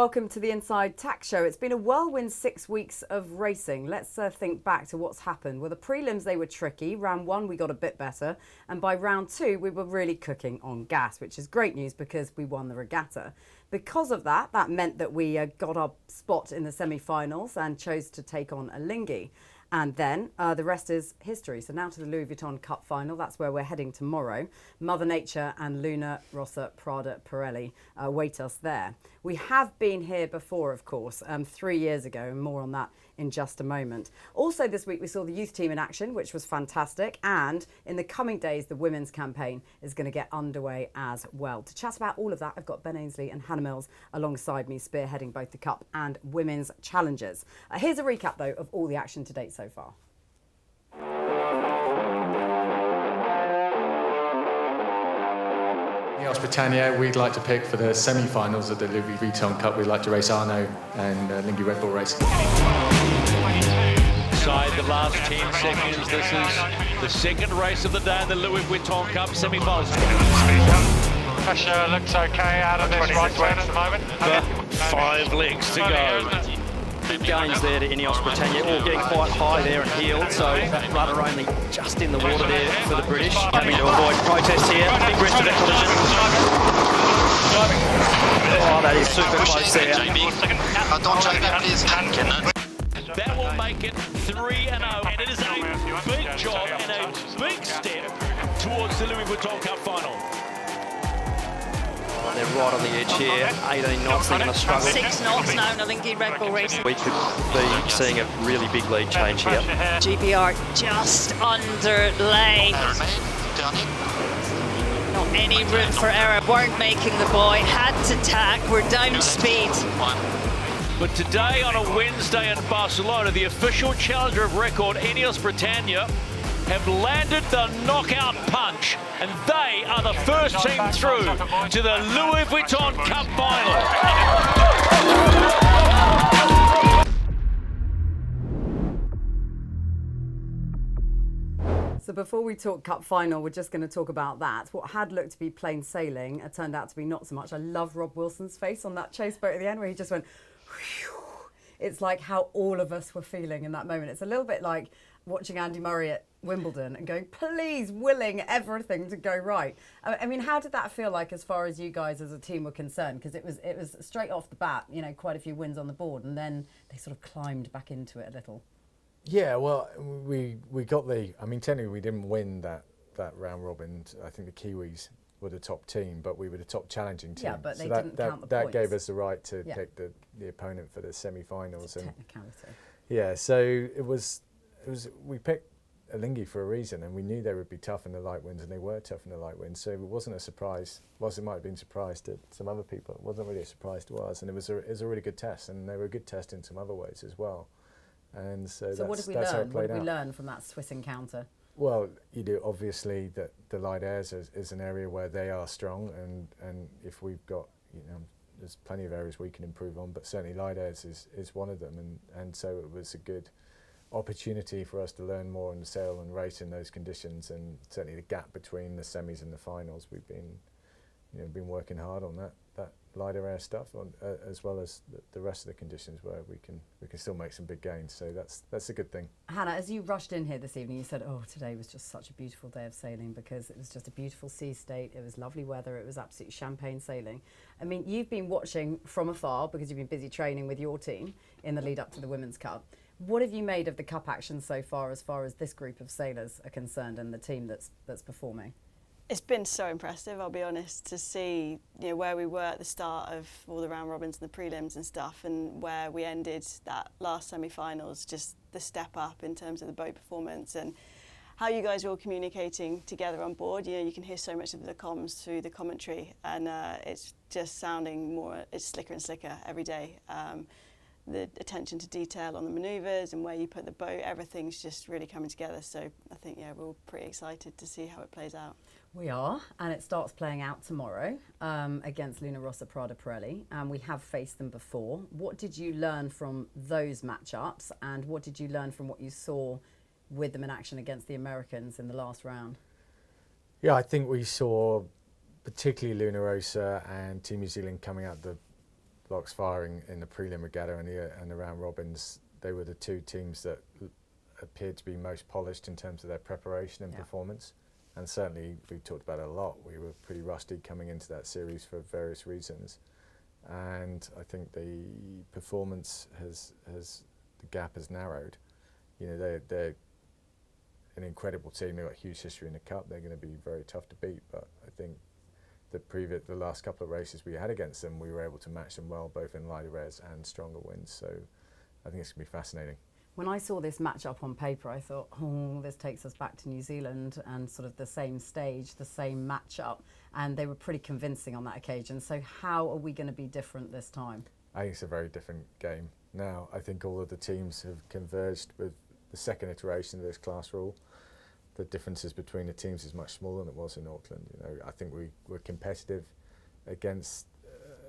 Welcome to the Inside Tack Show. It's been a whirlwind 6 weeks of racing. Let's think back to what's happened. Well, the prelims, they were tricky. Round 1, we got a bit better. And by round 2, we were really cooking on gas, which is great news because we won the regatta. Because of that, that meant that we got our spot in the semi-finals and chose to take on Alinghi. And then the rest is history. So now to the Louis Vuitton Cup final. That's where we're heading tomorrow. Mother Nature and Luna Rossa Prada Pirelli wait us there. We have been here before, of course, 3 years ago, and more on that in just a moment. Also this week we saw the youth team in action, which was fantastic. And in the coming days, the women's campaign is going to get underway as well. To chat about all of that, I've got Ben Ainsley and Hannah Mills alongside me, spearheading both the Cup and women's challenges. Here's a recap, though, of all the action to date so far. INEOS Britannia, we'd like to pick for the semi-finals of the Louis Vuitton Cup. We'd like to race Arno and Alinghi Red Bull Racing. Inside the last 10 seconds, this is the second race of the day in the Louis Vuitton Cup semi-finals. Pressure looks okay out of this right turn at the moment. 5 legs to go. Big gains there to INEOS Britannia, all getting quite high there and heeled, so that rudder only just in the water there for the British. Having to avoid protests here, big risk to that collision. Oh, that is super close there. Don't JB, please. That will make it 3-0, and it is a big job and a big step towards the Louis Vuitton Cup final. They're right on the edge here, 18 knots, they're going to struggle. 6 knots now in Alinghi Red Bull Racing. We could be seeing a really big lead change here. GBR just underlay. Not any room for error, weren't making the boy, had to tack, we're down speed. But today on a Wednesday in Barcelona, the official challenger of record, INEOS Britannia, have landed the knockout punch, and they are the first team through to the Louis Vuitton Cup final. So before we talk Cup final, we're just going to talk about that. What had looked to be plain sailing, it turned out to be not so much. I love Rob Wilson's face on that chase boat at the end where he just went, whew. It's like how all of us were feeling in that moment. It's a little bit like watching Andy Murray at Wimbledon and going, please, willing everything to go right. I mean, how did that feel like as far as you guys as a team were concerned? Because it was straight off the bat, you know, quite a few wins on the board, and then they sort of climbed back into it a little. Yeah, well, we got I mean, technically we didn't win that round robin. I think the Kiwis were the top team, but we were the top challenging team. Yeah, but they so didn't count the that points. gave us the right to pick the opponent for the semi-finals. It's a technicality. Yeah, so we picked Alinghi for a reason, and we knew they would be tough in the light winds, and they were tough in the light winds. So it wasn't a surprise. Whilst it might have been a surprise to some other people, it wasn't really a surprise to us, and it was a really good test, and they were a good test in some other ways as well. And so what did we that's how learn? it What played did we out. learn from that Swiss encounter? Well, you do obviously that the light airs is an area where they are strong, and if we've got, you know, there's plenty of areas we can improve on, but certainly light airs is one of them, and so it was a good opportunity for us to learn more and sail and race in those conditions, and certainly the gap between the semis and the finals, we've been working hard on that lighter air stuff, as well as the rest of the conditions where we can still make some big gains. So that's a good thing. Hannah, as you rushed in here this evening, you said, "Oh, today was just such a beautiful day of sailing because it was just a beautiful sea state. It was lovely weather. It was absolutely champagne sailing." I mean, you've been watching from afar because you've been busy training with your team in the lead up to the Women's Cup. What have you made of the Cup action so far as this group of sailors are concerned and the team that's performing? It's been so impressive, I'll be honest, to see, you know, where we were at the start of all the round robins and the prelims and stuff, and where we ended that last semi-finals, just the step up in terms of the boat performance and how you guys are all communicating together on board. You know, you can hear so much of the comms through the commentary, and it's just sounding it's slicker and slicker every day. The attention to detail on the manoeuvres and where you put the boat, everything's just really coming together. So I think, yeah, we're all pretty excited to see how it plays out. We are, and it starts playing out tomorrow against Luna Rossa Prada Pirelli, and we have faced them before. What did you learn from those matchups, and what did you learn from what you saw with them in action against the Americans in the last round? Yeah, I think we saw particularly Luna Rossa and Team New Zealand coming out the blocks firing in the prelim regatta and the round robins. They were the two teams that appeared to be most polished in terms of their preparation and performance. And certainly, we talked about it a lot. We were pretty rusty coming into that series for various reasons. And I think the performance the gap has narrowed. You know, they're an incredible team. They've got a huge history in the cup. They're going to be very tough to beat. But I think the last couple of races we had against them, we were able to match them well, both in lighter airs and stronger winds. So I think it's going to be fascinating. When I saw this matchup on paper, I thought, oh, this takes us back to New Zealand and sort of the same stage, the same matchup. And they were pretty convincing on that occasion. So how are we going to be different this time? I think it's a very different game. Now, I think all of the teams have converged with the second iteration of this class rule. The differences between the teams is much smaller than it was in Auckland. You know, I think we were competitive against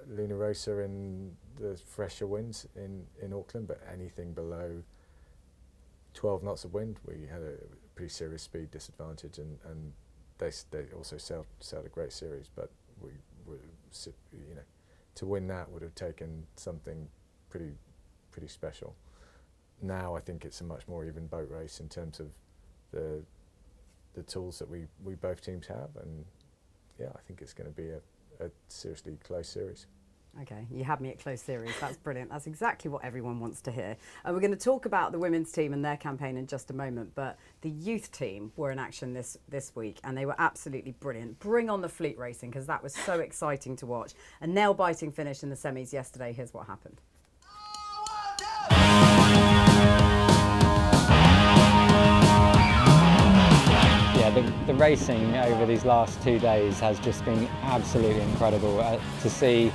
Luna Rossa in the fresher winds in Auckland, but anything below 12 knots of wind, we had a pretty serious speed disadvantage, and they also sailed a great series. But we were, you know, to win that would have taken something pretty special. Now I think it's a much more even boat race in terms of the tools that we both teams have, and yeah, I think it's going to be a seriously close series. Okay, you had me at close series. That's brilliant. That's exactly what everyone wants to hear. We're going to talk about the women's team and their campaign in just a moment, but the youth team were in action this week, and they were absolutely brilliant. Bring on the fleet racing, because that was so exciting to watch. A nail-biting finish in the semis yesterday. Here's what happened. Yeah, the racing over these last 2 days has just been absolutely incredible. To see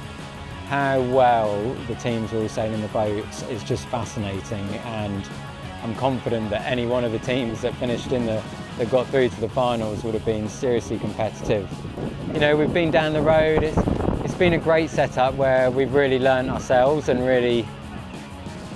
how well the teams are all sailing the boats is just fascinating, and I'm confident that any one of the teams that finished that got through to the finals would have been seriously competitive. You know, we've been down the road. It's been a great setup where we've really learned ourselves and really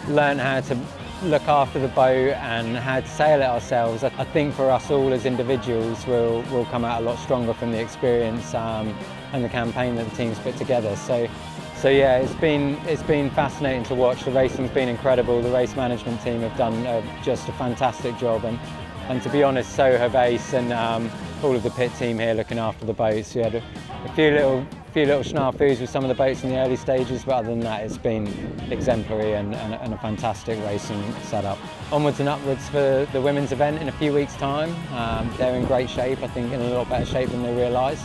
learned how to look after the boat and how to sail it ourselves. I think for us all as individuals, we'll come out a lot stronger from the experience and the campaign that the teams put together. So yeah, it's been fascinating to watch. The racing's been incredible. The race management team have done just a fantastic job, and to be honest, so have Ace and all of the pit team here looking after the boats. We had a few little snafus with some of the boats in the early stages, but other than that, it's been exemplary and a fantastic racing setup. Onwards and upwards for the women's event in a few weeks' time. They're in great shape, I think in a lot better shape than they realised.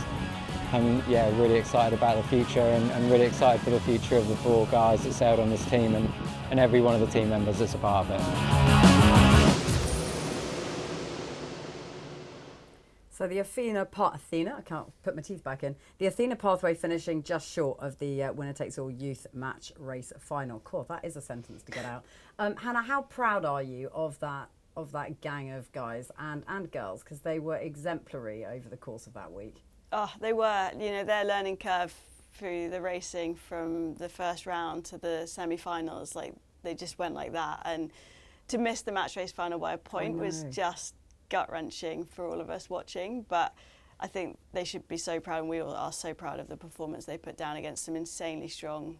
I'm really excited about the future, and really excited for the future of the 4 guys that sailed on this team and every one of the team members that's a part of it. So the Athena, I can't put my teeth back in. The Athena pathway finishing just short of the winner-takes-all youth match race final. Cool, that is a sentence to get out. Hannah, how proud are you of that gang of guys and girls, because they were exemplary over the course of that week? Oh, they were. You know, their learning curve through the racing from the first round to the semi-finals, like they just went like that. And to miss the match race final by a point was just gut-wrenching for all of us watching. But I think they should be so proud, and we all are so proud of the performance they put down against some insanely strong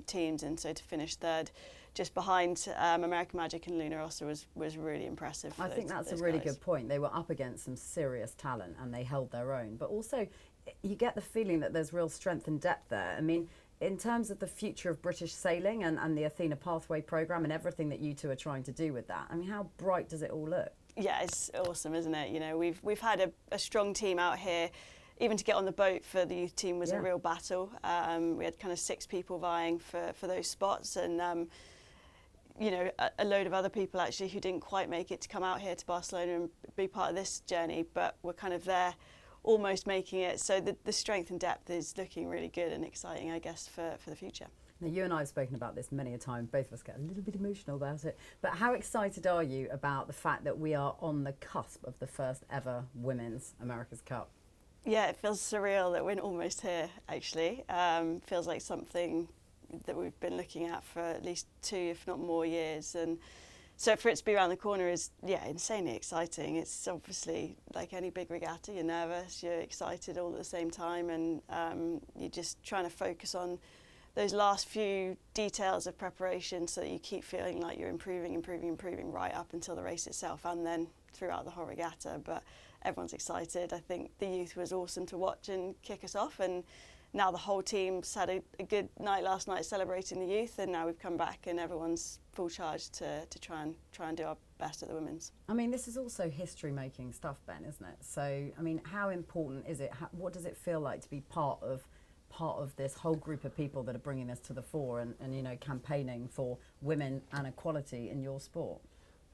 teams. And so to finish third, just behind American Magic and Luna Rossa was really impressive. I think that's a really good point. They were up against some serious talent and they held their own. But also, you get the feeling that there's real strength and depth there. I mean, in terms of the future of British sailing and the Athena Pathway programme and everything that you two are trying to do with that, I mean, how bright does it all look? Yeah, it's awesome, isn't it? You know, we've had a strong team out here. Even to get on the boat for the youth team was a real battle. We had kind of 6 people vying for those spots, and you know, a load of other people actually who didn't quite make it to come out here to Barcelona and be part of this journey, but we're kind of there almost making it. So the strength and depth is looking really good and exciting, I guess, for the future. Now, you and I have spoken about this many a time. Both of us get a little bit emotional about it. But how excited are you about the fact that we are on the cusp of the first ever Women's America's Cup? Yeah, it feels surreal that we're almost here, actually. Feels like something that we've been looking at for at least 2, if not more years. And so for it to be around the corner is, insanely exciting. It's obviously like any big regatta, you're nervous, you're excited all at the same time, and you're just trying to focus on those last few details of preparation so that you keep feeling like you're improving right up until the race itself and then throughout the whole regatta. But everyone's excited. I think the youth was awesome to watch and kick us off, and now the whole team's had a good night last night celebrating the youth, and now we've come back and everyone's full charge to try and do our best at the women's. I mean, this is also history-making stuff, Ben, isn't it? So, I mean, how important is it? What does it feel like to be part of this whole group of people that are bringing this to the fore and you know, campaigning for women and equality in your sport?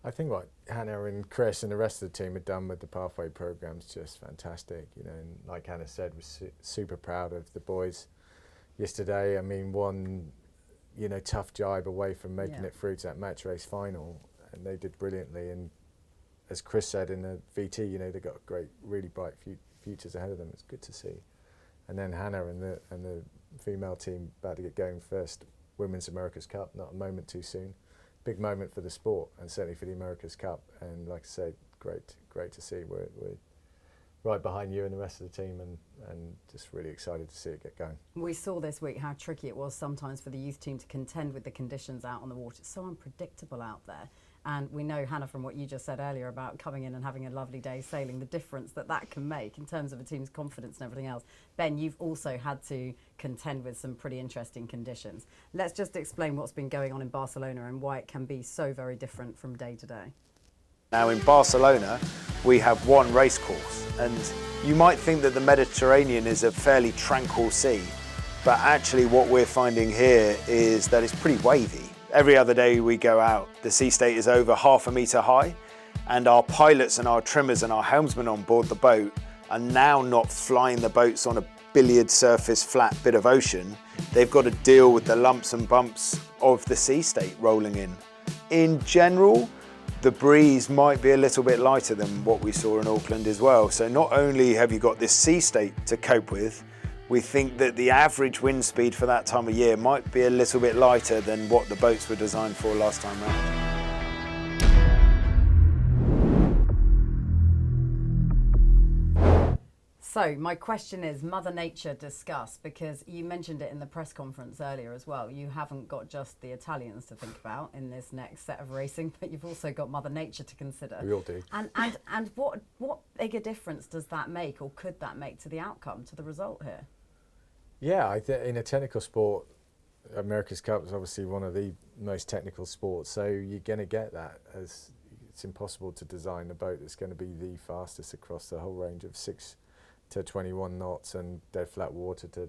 I think what Hannah and Chris and the rest of the team have done with the pathway program is just fantastic. You know, and like Hannah said, we're super proud of the boys yesterday. I mean, one, you know, tough jibe away from making it through to that match race final, and they did brilliantly. And as Chris said in the VT, you know, they've got great, really bright futures ahead of them. It's good to see. And then Hannah and the female team about to get going first Women's America's Cup, not a moment too soon. Big moment for the sport and certainly for the America's Cup. And like I said, great to see. We're right behind you and the rest of the team, and just really excited to see it get going. We saw this week how tricky it was sometimes for the youth team to contend with the conditions out on the water. It's so unpredictable out there. And we know, Hannah, from what you just said earlier about coming in and having a lovely day sailing, the difference that can make in terms of a team's confidence and everything else. Ben, you've also had to contend with some pretty interesting conditions. Let's just explain what's been going on in Barcelona and why it can be so very different from day to day. Now in Barcelona, we have one race course, and you might think that the Mediterranean is a fairly tranquil sea, but actually what we're finding here is that it's pretty wavy. Every other day we go out, the sea state is over 1/2 metre high, and our pilots and our trimmers and our helmsmen on board the boat are now not flying the boats on a billiard surface flat bit of ocean. They've got to deal with the lumps and bumps of the sea state rolling in. In general, the breeze might be a little bit lighter than what we saw in Auckland as well. So not only have you got this sea state to cope with, we think that the average wind speed for that time of year might be a little bit lighter than what the boats were designed for last time round. So my question is, Mother Nature discuss, because you mentioned it in the press conference earlier as well. You haven't got just the Italians to think about in this next set of racing, but you've also got Mother Nature to consider. We all do. And what bigger difference does that make, or could that make, to the outcome, to the result here? Yeah, in a technical sport, America's Cup is obviously one of the most technical sports, so you're going to get that. As it's impossible to design a boat that's going to be the fastest across the whole range of 6 to 21 knots and dead flat water to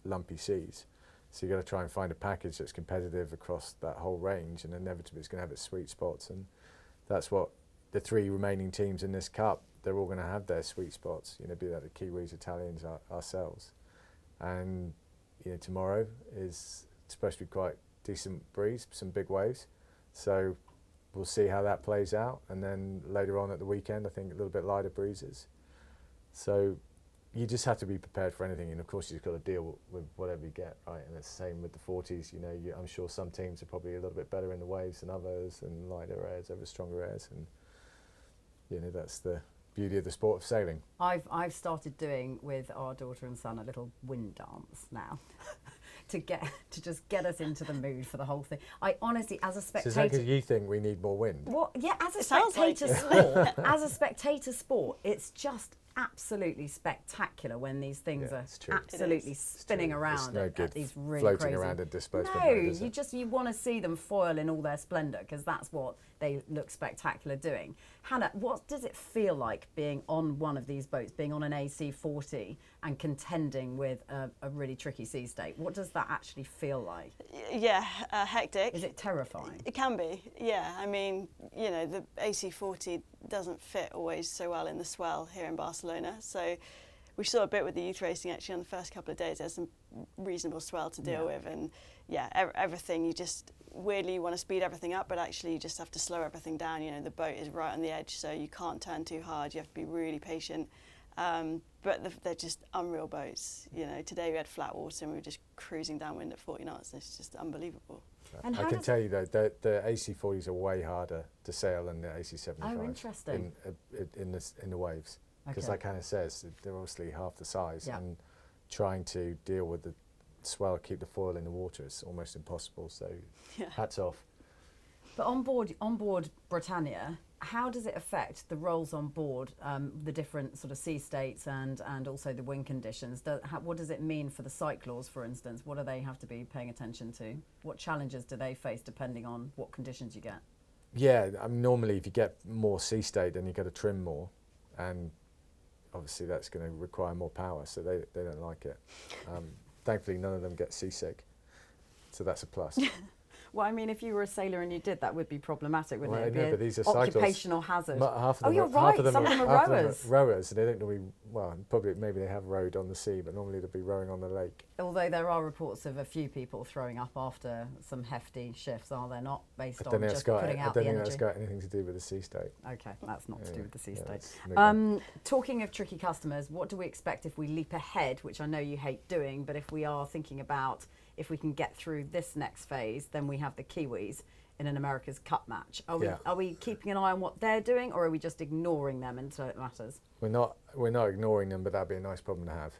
lumpy seas. So you've got to try and find a package that's competitive across that whole range, and inevitably it's going to have its sweet spots, and that's what the 3 remaining teams in this Cup, they're all going to have their sweet spots, you know, be that the Kiwis, Italians, ourselves. And you know, tomorrow is supposed to be quite decent breeze, some big waves, so we'll see how that plays out. And then later on at the weekend, I think a little bit lighter breezes. So you just have to be prepared for anything, and of course you've got to deal with whatever you get, right? And it's the same with the 40s. You know, I'm sure some teams are probably a little bit better in the waves than others, and lighter airs over stronger airs, and you know, that's the beauty of the sport of sailing. I've started doing with our daughter and son a little wind dance now to just get us into the mood for the whole thing. I honestly, as a spectator, so is that because you think we need more wind? Well, yeah, as a spectator sport, as a spectator sport, it's just absolutely spectacular when these things are absolutely spinning around at these really floating crazy. Around in displacement No, mode, you want to see them foil in all their splendour, because that's what they look spectacular doing. Hannah, what does it feel like being on one of these boats, being on an AC40 and contending with a really tricky sea state? What does that actually feel like? Yeah, hectic. Is it terrifying? It can be, yeah. I mean, you know, the AC40 doesn't fit always so well in the swell here in Barcelona. So we saw a bit with the youth racing actually on the first couple of days. There's some reasonable swell to deal with, and yeah, everything, you just weirdly want to speed everything up, but actually you just have to slow everything down. You know, the boat is right on the edge, so you can't turn too hard. You have to be really patient. But they're just unreal boats. You know, today we had flat water and we were just cruising downwind at 40 knots. It's just unbelievable. And I can tell you though, the AC40s are way harder to sail than the AC75. Oh, interesting. In the waves, because like Hannah says, they're obviously half the size, and trying to deal with swell, keep the foil in the water is almost impossible. So Yeah. hats off. But on board Britannia, how does it affect the roles on board, the different sort of sea states and also the wind conditions? What does it mean for the cyclors, for instance? What do they have to be paying attention to? What challenges do they face depending on what conditions you get? Yeah, normally if you get more sea state, then you've got to trim more, and obviously that's going to require more power, so they don't like it. Thankfully, none of them get seasick, so that's a plus. Well, I mean, if you were a sailor and you did, that would be problematic, wouldn't it? No, It'd but be these are an occupational hazard. Half of them you're right. Some of them are rowers. Rowers. They don't normally. Well, probably maybe they have rowed on the sea, but normally they'll be rowing on the lake. Although there are reports of a few people throwing up after some hefty shifts, are there not? Based on just putting out the energy. I don't think that's got anything to do with the sea state. Okay, that's not to do with the sea state. Yeah, talking of tricky customers, what do we expect if we leap ahead, which I know you hate doing, but if we are thinking about if we can get through this next phase, then we have the Kiwis in an America's Cup match. Are we keeping an eye on what they're doing, or are we just ignoring them until it matters? We're not ignoring them, but that'd be a nice problem to have.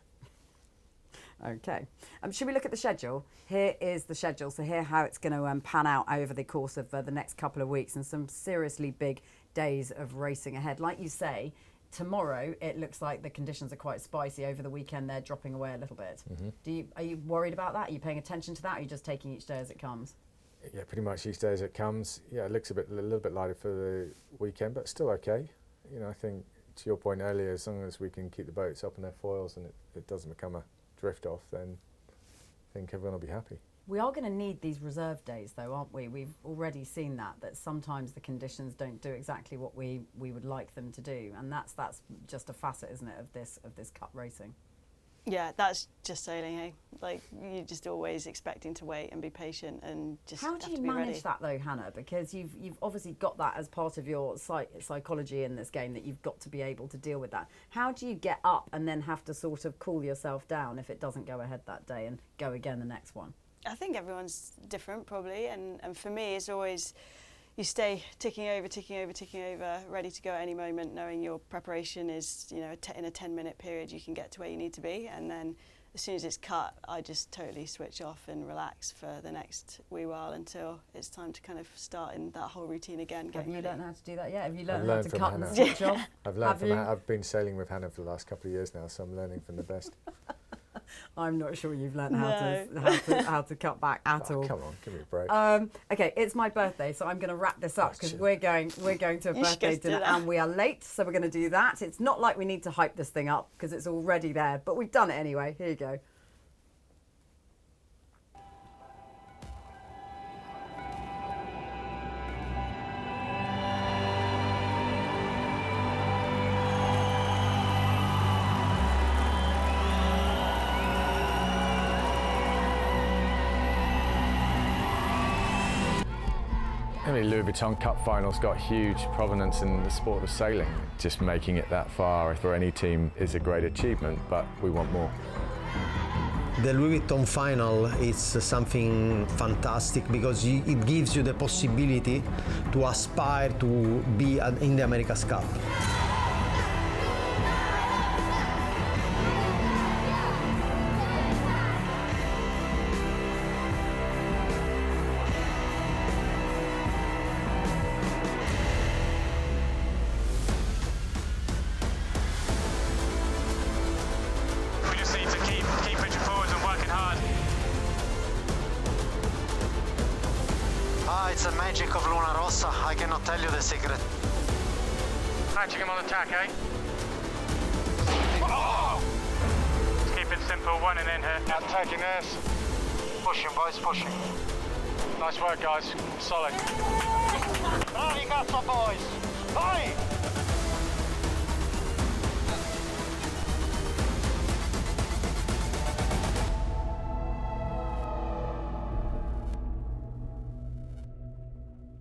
Okay. Should we look at the schedule? Here is the schedule. So here how it's going to pan out over the course of the next couple of weeks, and some seriously big days of racing ahead. Like you say, tomorrow it looks like the conditions are quite spicy. Over the weekend they're dropping away a little bit. Mm-hmm. Are you worried about that? Are you paying attention to that? Or are you just taking each day as it comes? Yeah, pretty much each day as it comes. Yeah, it looks a little bit lighter for the weekend, but still okay. You know, I think to your point earlier, as long as we can keep the boats up in their foils and it doesn't become a drift off, then I think everyone will be happy. We are going to need these reserve days, though, aren't we? We've already seen that sometimes the conditions don't do exactly what we would like them to do, and that's just a facet, isn't it, of this cup racing? Yeah, that's just sailing, eh? Like, you're just always expecting to wait and be patient and just How do you manage that, though, Hannah? Because you've obviously got that as part of your psychology in this game, that you've got to be able to deal with that. How do you get up and then have to sort of cool yourself down if it doesn't go ahead that day and go again the next one? I think everyone's different, probably, and for me, it's always you stay ticking over, ready to go at any moment, knowing your preparation is, you know, in a 10-minute period you can get to where you need to be, and then as soon as it's cut, I just totally switch off and relax for the next wee while until it's time to kind of start in that whole routine again. Have you learned how to do that yet? Have you I've learned how to cut and switch off? I've been sailing with Hannah for the last couple of years now, so I'm learning from the best. I'm not sure you've learned how to cut back at all. Come on, give me a break. Okay, it's my birthday, so I'm going to wrap this up because we're going to a birthday dinner and we are late, so we're going to do that. It's not like we need to hype this thing up because it's already there, but we've done it anyway. Here you go. I mean, Louis Vuitton Cup Finals got huge provenance in the sport of sailing. Just making it that far for any team is a great achievement, but we want more. The Louis Vuitton final is something fantastic because it gives you the possibility to aspire to be in the America's Cup. It's the magic of Luna Rossa. I cannot tell you the secret. Matching him on the tack, eh? Oh! Keep it simple, one and in here. Not taking this. Pushing, boys, pushing. Nice work, guys. Solid. Arigato, boys. Bye!